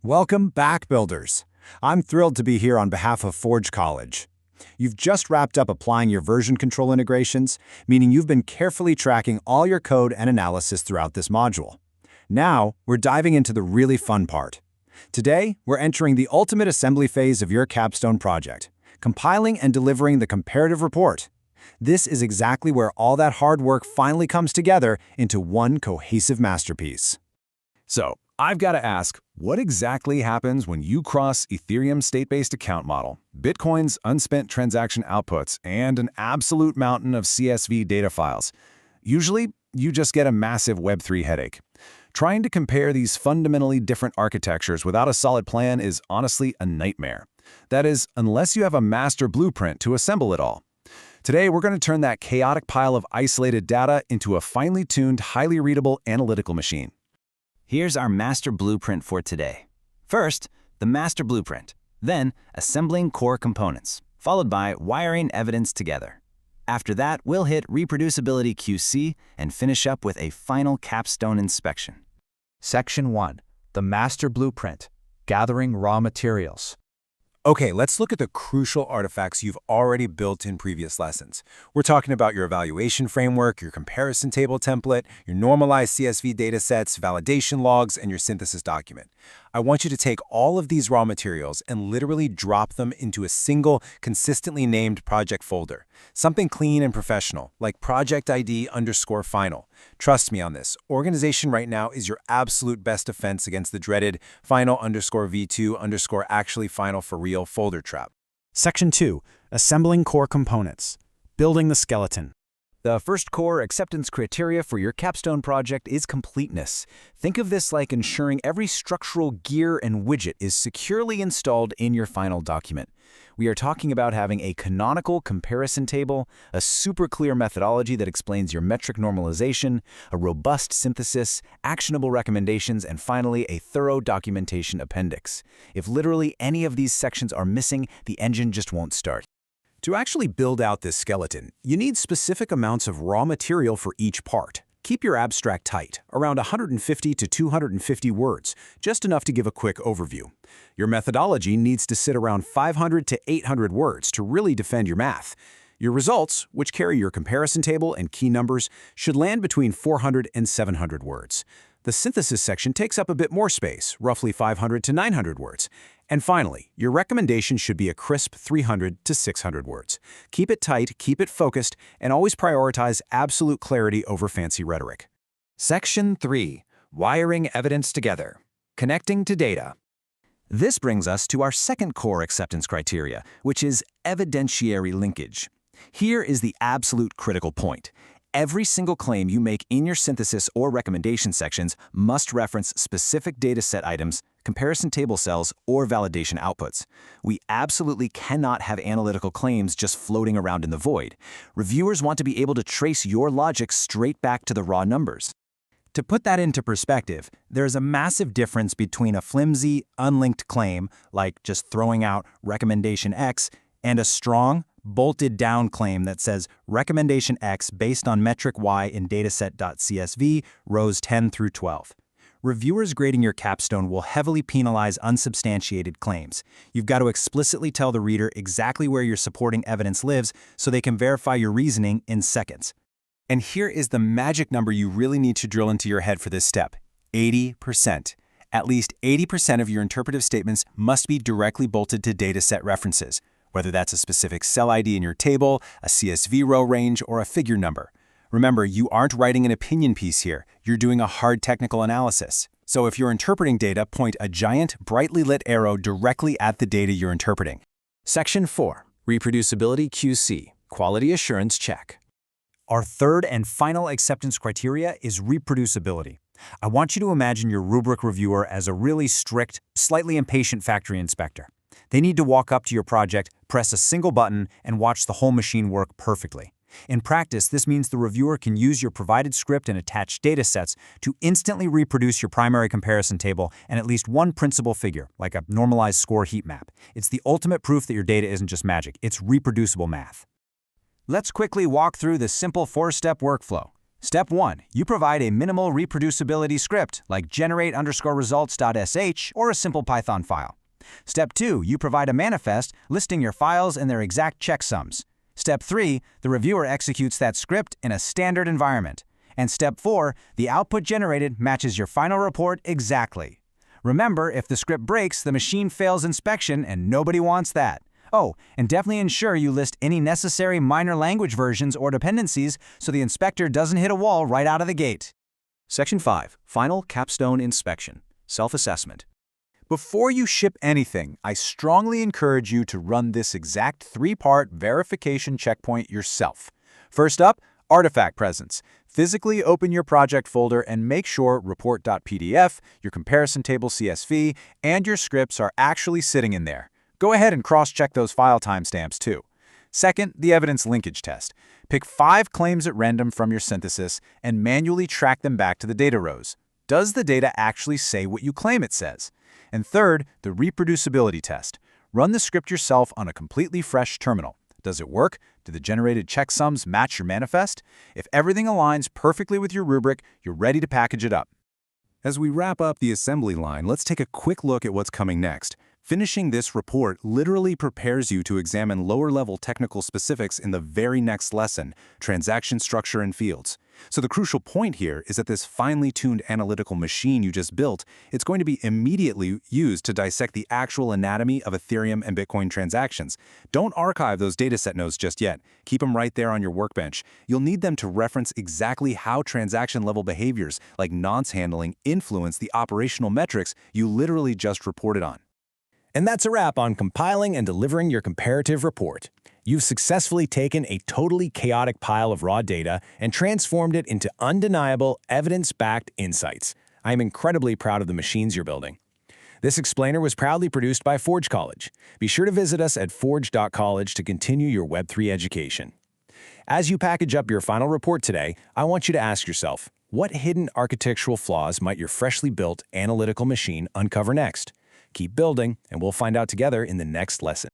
Welcome back, builders. I'm thrilled to be here on behalf of Forge College. You've just wrapped up applying your version control integrations, meaning you've been carefully tracking all your code and analysis throughout this module. Now, we're diving into the really fun part. Today, we're entering the ultimate assembly phase of your capstone project, compiling and delivering the comparative report. This is exactly where all that hard work finally comes together into one cohesive masterpiece. So, I've got to ask, what exactly happens when you cross Ethereum's state-based account model, Bitcoin's unspent transaction outputs, and an absolute mountain of CSV data files? Usually, you just get a massive Web3 headache. Trying to compare these fundamentally different architectures without a solid plan is honestly a nightmare. That is, unless you have a master blueprint to assemble it all. Today, we're going to turn that chaotic pile of isolated data into a finely tuned, highly readable analytical machine. Here's our master blueprint for today. First, the master blueprint. Then, assembling core components, followed by wiring evidence together. After that, we'll hit reproducibility QC and finish up with a final capstone inspection. Section 1. The master blueprint. Gathering raw materials. Okay, let's look at the crucial artifacts you've already built in previous lessons. We're talking about your evaluation framework, your comparison table template, your normalized CSV datasets, validation logs, and your synthesis document. I want you to take all of these raw materials and literally drop them into a single, consistently named project folder. Something clean and professional, like project ID_final. Trust me on this. Organization right now is your absolute best defense against the dreaded final_v2_actually_final for real folder trap. Section 2. Assembling core components. Building the skeleton. The first core acceptance criteria for your capstone project is completeness. Think of this like ensuring every structural gear and widget is securely installed in your final document. We are talking about having a canonical comparison table, a super clear methodology that explains your metric normalization, a robust synthesis, actionable recommendations, and finally, a thorough documentation appendix. If literally any of these sections are missing, the engine just won't start. To actually build out this skeleton, you need specific amounts of raw material for each part. Keep your abstract tight, around 150 to 250 words, just enough to give a quick overview. Your methodology needs to sit around 500 to 800 words to really defend your math. Your results, which carry your comparison table and key numbers, should land between 400 and 700 words. The synthesis section takes up a bit more space, roughly 500 to 900 words. And finally, your recommendation should be a crisp 300 to 600 words. Keep it tight, keep it focused, and always prioritize absolute clarity over fancy rhetoric. Section 3. Wiring evidence together. Connecting to data. This brings us to our second core acceptance criteria, which is evidentiary linkage. Here is the absolute critical point. Every single claim you make in your synthesis or recommendation sections must reference specific dataset items, comparison table cells, or validation outputs. We absolutely cannot have analytical claims just floating around in the void. Reviewers want to be able to trace your logic straight back to the raw numbers. To put that into perspective, there's a massive difference between a flimsy, unlinked claim, like just throwing out recommendation X, and a strong, bolted-down claim that says recommendation X based on metric Y in dataset.csv, rows 10 through 12. Reviewers grading your capstone will heavily penalize unsubstantiated claims. You've got to explicitly tell the reader exactly where your supporting evidence lives so they can verify your reasoning in seconds. And here is the magic number you really need to drill into your head for this step: 80%. At least 80% of your interpretive statements must be directly bolted to dataset references, whether that's a specific cell ID in your table, a CSV row range, or a figure number. Remember, you aren't writing an opinion piece here. You're doing a hard technical analysis. So if you're interpreting data, point a giant, brightly lit arrow directly at the data you're interpreting. Section 4. Reproducibility QC. Quality assurance check. Our third and final acceptance criteria is reproducibility. I want you to imagine your rubric reviewer as a really strict, slightly impatient factory inspector. They need to walk up to your project, press a single button, and watch the whole machine work perfectly. In practice, this means the reviewer can use your provided script and attached datasets to instantly reproduce your primary comparison table and at least one principal figure, like a normalized score heat map. It's the ultimate proof that your data isn't just magic, it's reproducible math. Let's quickly walk through the simple 4-step workflow. Step 1. You provide a minimal reproducibility script like generate_results.sh or a simple Python file. Step 2. You provide a manifest listing your files and their exact checksums. Step 3. The reviewer executes that script in a standard environment. And Step 4. The output generated matches your final report exactly. Remember, if the script breaks, the machine fails inspection, and nobody wants that. Oh, and definitely ensure you list any necessary minor language versions or dependencies so the inspector doesn't hit a wall right out of the gate. Section 5. Final capstone inspection. Self-assessment. Before you ship anything, I strongly encourage you to run this exact 3-part verification checkpoint yourself. First up, artifact presence. Physically open your project folder and make sure report.pdf, your comparison table CSV, and your scripts are actually sitting in there. Go ahead and cross-check those file timestamps too. Second, the evidence linkage test. Pick 5 claims at random from your synthesis and manually track them back to the data rows. Does the data actually say what you claim it says? And third, the reproducibility test. Run the script yourself on a completely fresh terminal. Does it work? Do the generated checksums match your manifest? If everything aligns perfectly with your rubric, you're ready to package it up. As we wrap up the assembly line, let's take a quick look at what's coming next. Finishing this report literally prepares you to examine lower-level technical specifics in the very next lesson, transaction structure and fields. So the crucial point here is that this finely tuned analytical machine you just built, it's going to be immediately used to dissect the actual anatomy of Ethereum and Bitcoin transactions. Don't archive those dataset nodes just yet. Keep them right there on your workbench. You'll need them to reference exactly how transaction-level behaviors like nonce handling influence the operational metrics you literally just reported on. And that's a wrap on compiling and delivering your comparative report. You've successfully taken a totally chaotic pile of raw data and transformed it into undeniable, evidence-backed insights. I am incredibly proud of the machines you're building. This explainer was proudly produced by Forge College. Be sure to visit us at forge.college to continue your Web3 education. As you package up your final report today, I want you to ask yourself, what hidden architectural flaws might your freshly built analytical machine uncover next? Keep building, and we'll find out together in the next lesson.